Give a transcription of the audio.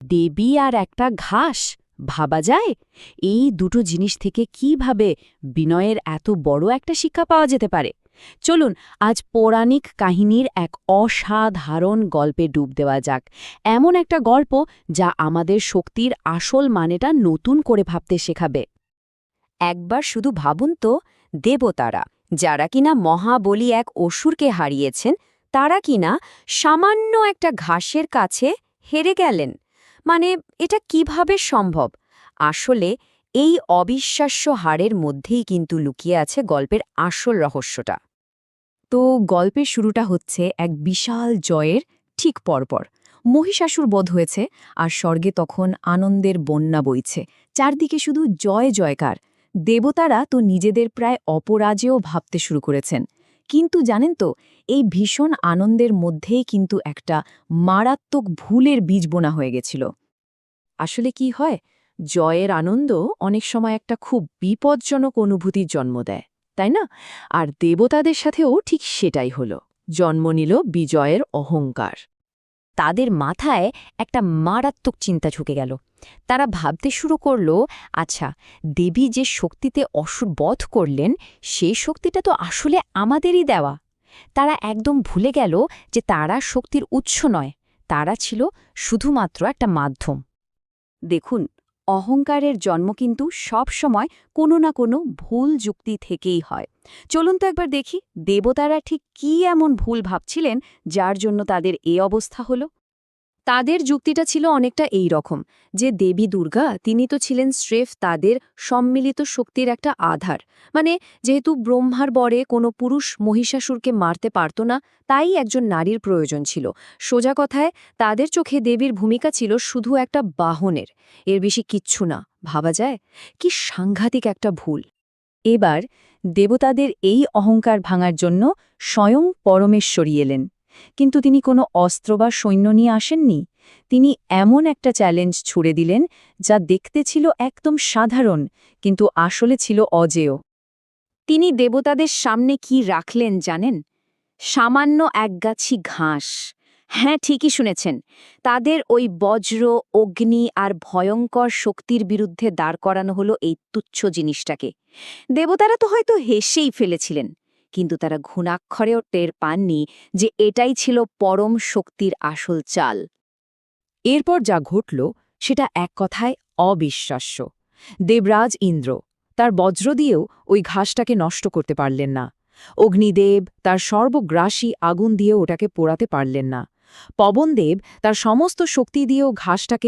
দেবী আর একটা ঘাস, ভাবা যায়? এই দুটো জিনিস থেকে কিভাবে বিনয়ের এত বড় একটা শিক্ষা পাওয়া যেতে পারে? চলুন আজ পৌরাণিক কাহিনীর এক অসাধারণ গল্পে ডুব দেওয়া যাক। এমন একটা গল্প যা আমাদের শক্তির আসল মানেটা নতুন করে ভাবতে শেখাবে। একবার শুধু ভাবুন তো, দেবতারা যারা কিনা মহাবলী এক অসুরকে হারিয়েছেন, তারা কিনা সামান্য একটা ঘাসের কাছে হেরে গেলেন। মানে এটা কিভাবে সম্ভব? আসলে এই অবিশ্বাস্য হারের মধ্যেই কিন্তু লুকিয়ে আছে গল্পের আসল রহস্যটা। তো গল্পের শুরুটা হচ্ছে এক বিশাল জয়ের ঠিক পরপর। মহিষাসুর বধ হয়েছে আর স্বর্গে তখন আনন্দের বন্যা বইছে, চারদিকে শুধু জয় জয়কার। দেবতারা তো নিজেদের প্রায় অপরাজেয় ভাবতে শুরু করেছেন। কিন্তু জানেন তো, এই ভীষণ আনন্দের মধ্যেই কিন্তু একটা মারাত্মক ভুলের বীজ বোনা হয়ে গেছিল। আসলে কি হয়, জয়ের আনন্দ অনেক সময় একটা খুব বিপজ্জনক অনুভূতির জন্ম দেয়, তাই না? আর দেবতাদের সাথেও ঠিক সেটাই হলো, জন্ম নিল বিজয়ের অহংকার। তাদের মাথায় একটা মারাত্মক চিন্তা ঢুকে গেল। তারা ভাবতে শুরু করল, আচ্ছা, দেবী যে শক্তিতে অসুর বধ করলেন, সেই শক্তিটা তো আসলে আমাদেরই দেওয়া। তারা একদম ভুলে গেল যে তারা শক্তির উৎস নয়, তারা ছিল শুধুমাত্র একটা মাধ্যম। দেখুন, অহংকারের জন্ম কিন্তু সব সময় কোনো না কোনো ভুল যুক্তি থেকেই হয়। চলুন তো একবার দেখি দেবতারা ঠিক কী এমন ভুল ভাবছিলেন যার জন্য তাদের এ অবস্থা হলো। তাদের যুক্তিটা ছিল অনেকটা এই রকম, যে দেবী দুর্গা তিনি তো ছিলেন স্রেফ তাদের সম্মিলিত শক্তির একটা আধার। মানে যেহেতু ব্রহ্মার বরে কোনো পুরুষ মহিষাসুরকে মারতে পারত না, তাই একজন নারীর প্রয়োজন ছিল। সোজা কথায় তাদের চোখে দেবীর ভূমিকা ছিল শুধু একটা বাহনের, এর বেশি কিচ্ছু না। ভাবা যায় কি সাংঘাতিক একটা ভুল। এবার দেবতাদের এই অহংকার ভাঙার জন্য স্বয়ং পরমেশ্বরী এলেন। কিন্তু তিনি কোনো অস্ত্র বা সৈন্য নিয়ে আসেননি। তিনি এমন একটা চ্যালেঞ্জ ছুড়ে দিলেন যা দেখতে ছিল একদম সাধারণ, কিন্তু আসলে ছিল অজেয়। তিনি দেবতাদের সামনে কি রাখলেন জানেন? সামান্য একগাছি ঘাস। হ্যাঁ, ঠিকই শুনেছেন। তাদের ওই বজ্র, অগ্নি আর ভয়ঙ্কর শক্তির বিরুদ্ধে দাঁড় করানো হলো এই তুচ্ছ জিনিসটাকে। দেবতারা তো হয়তো হেসেই ফেলেছিলেন, কিন্তু তারা ঘুণাক্ষরেও টের পাননি যে এটাই ছিল পরম শক্তির আসল চাল। এরপর যা ঘটল সেটা এক কথায় অবিশ্বাস্য। দেবরাজ ইন্দ্র তার বজ্র দিয়েও ওই ঘাসটাকে নষ্ট করতে পারলেন না। অগ্নিদেব তার সর্বগ্রাসী আগুন দিয়ে ওটাকে পোড়াতে পারলেন না। পবনদেব তার সমস্ত শক্তি দিয়েও ঘাসটাকে